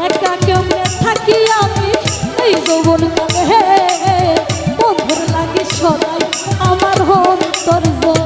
একা কেমনে থাকি আমি এই যৌবন কালে বন্ধুর লাগে সদাই আমার অন্তর জ্বলে।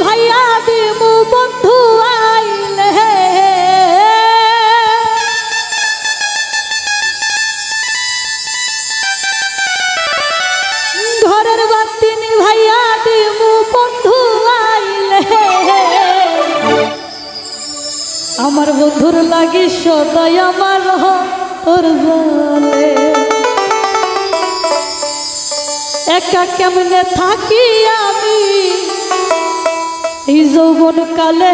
ভাইয়া দিমু বন্ধু আইলে ঘরের বাতি ভাইয়া দিমু বন্ধু আইলে আমার বন্ধুর লাগে সদাই আমার তোর জ্বলে। একা কেমনে থাকি আমি এই যৌবন কালে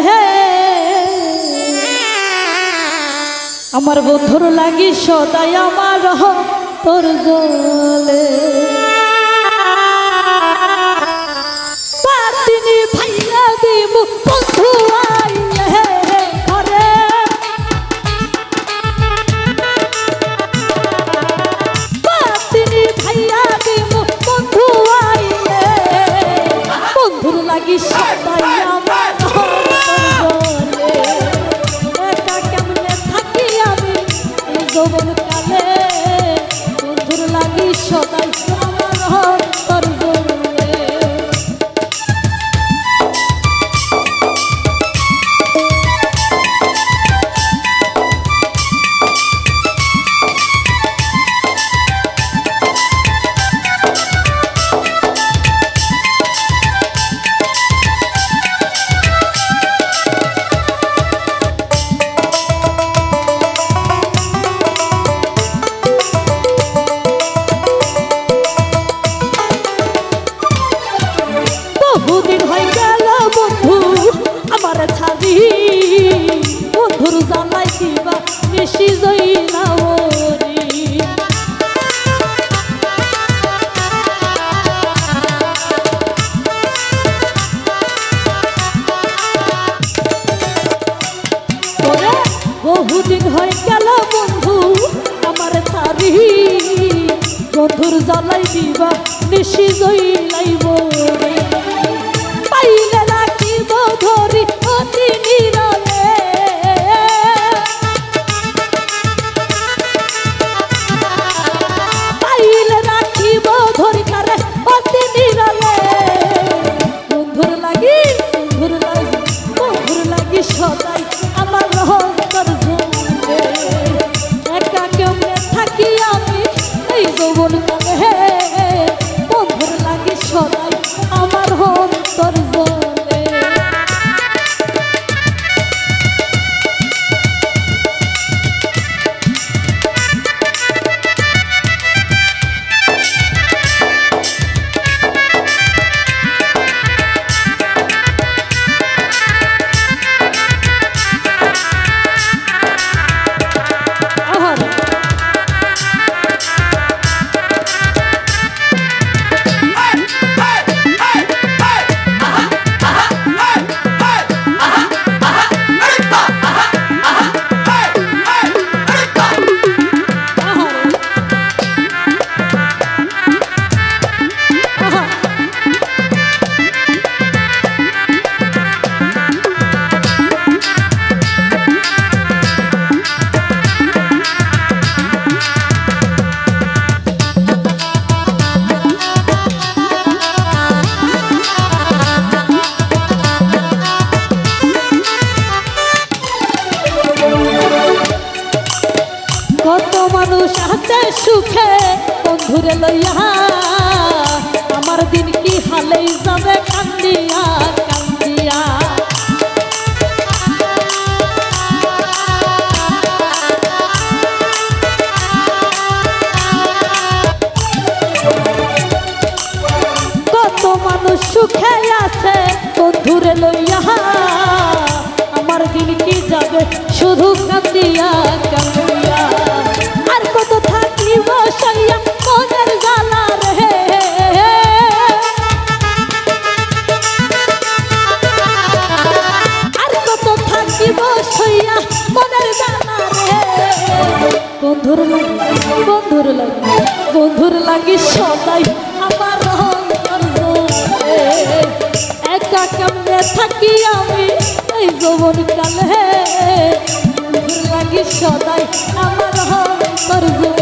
আমার বন্ধুর লাগি সদাই আমার তোর জ্বলে। বাতিনি ভাইয়া দিমু বন্ধু আইলে ঘরে বাতিনি ভাইয়া দিমু বন্ধু আইলে বন্ধুর লাগি সদাই আমার জ্বলে। একা কেমনে থাকি আমি এই যৌবন কালে বন্ধুর লাগি সদাই আমার তোর জ্বলে। বহুদিন হয়ে গেল বন্ধু আমার ছাড়ি বন্ধুর জানাই দিবা বেশি জইলা বহুদিন হয়ে গেল বন্ধু আমার ছাড়ি বন্ধুর জানাই দিবা বেশি জইলাইব পাইলে রাখিব ধরি অতি নিরলে পাইলে রাখিব ধরি তারে অতি নিরলে বন্ধুর লাগি সদাই আমার অন্তর জ্বলে। একা কেমনে থাকি আমি এই যৌবন কালে বন্ধুর লাগি সদাই আমার অন্তর জ্বলে। কত মানুষ আছে সুখে বন্ধুরে লইয়া আমার দিন কি হালেই যাবে কান্দিয়া কান্দিয়া। কত মানুষ সুখে আছে বন্ধুরে লইয়া আমার লাগে শুধু কান্দিয়া কান্দিয়া। আর কত থাকিব সইয়া মনের জ্বালা রে, আর কত থাকিব সইয়া মনের জ্বালা রে। বন্ধুর লাগি বন্ধুর লাগি বন্ধুর লাগি সদাই আমার অন্তর জ্বলে। একা কেমনে থাকি আমি এই যৌবন কালে, বন্ধুর লাগি সদাই আমার অন্তর জ্বলে।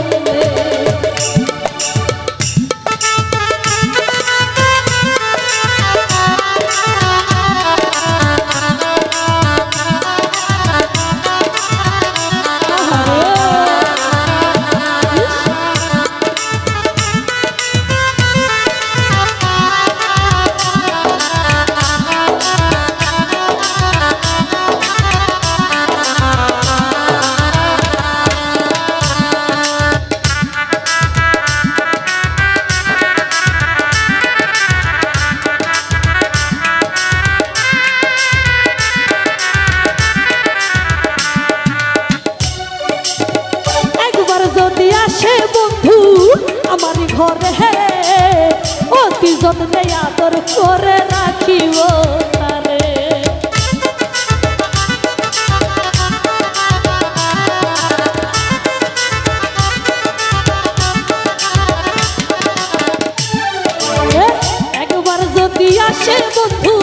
যদি আসে বন্ধু আমার ঘরে, অতি যত্নে আদর করে রাখিব তারে। একবার যদি আসে বন্ধু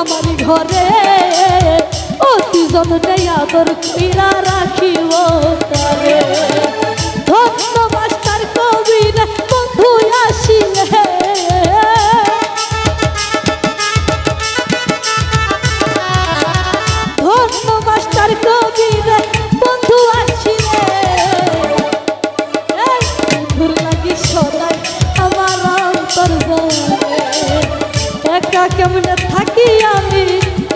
আমার ঘরে, অতি যত্নে আদর কইরা রাখিব তারে। ধন্য মাস্টার কবির বন্ধু আসিলে, ধন্য মাস্টার কবির বন্ধু আসিলে। বন্ধুর লাগি সদাই আমার অন্তর জ্বলে। একা কেমনে থাকি আমি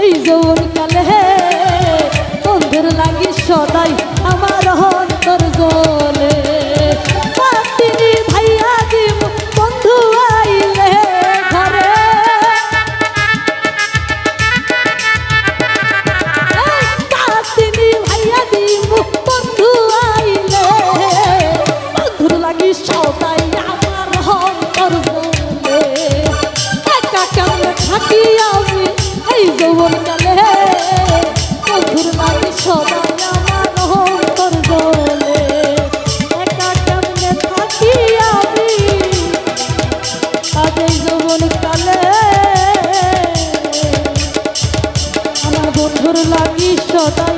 এই যৌবন কালে, বন্ধুর লাগি সদাই আমার অন্তর জ্বলে। তিনি ভাইয়া দিব বন্ধু আইলে ঘরে, তিনি ভাইয়া দিব বন্ধু আইলে। বন্ধুর লাগি সদাই আমার অন্তর জ্বলে। একা কেমনে থাকি আমি এই যৌবন কালে, বন্ধুর লাগি সদাই আমার অন্তর জ্বলে। একা কেমনে থাকি আমি আজ এই যৌবন কালে, আমার বন্ধুর লাগি সদাই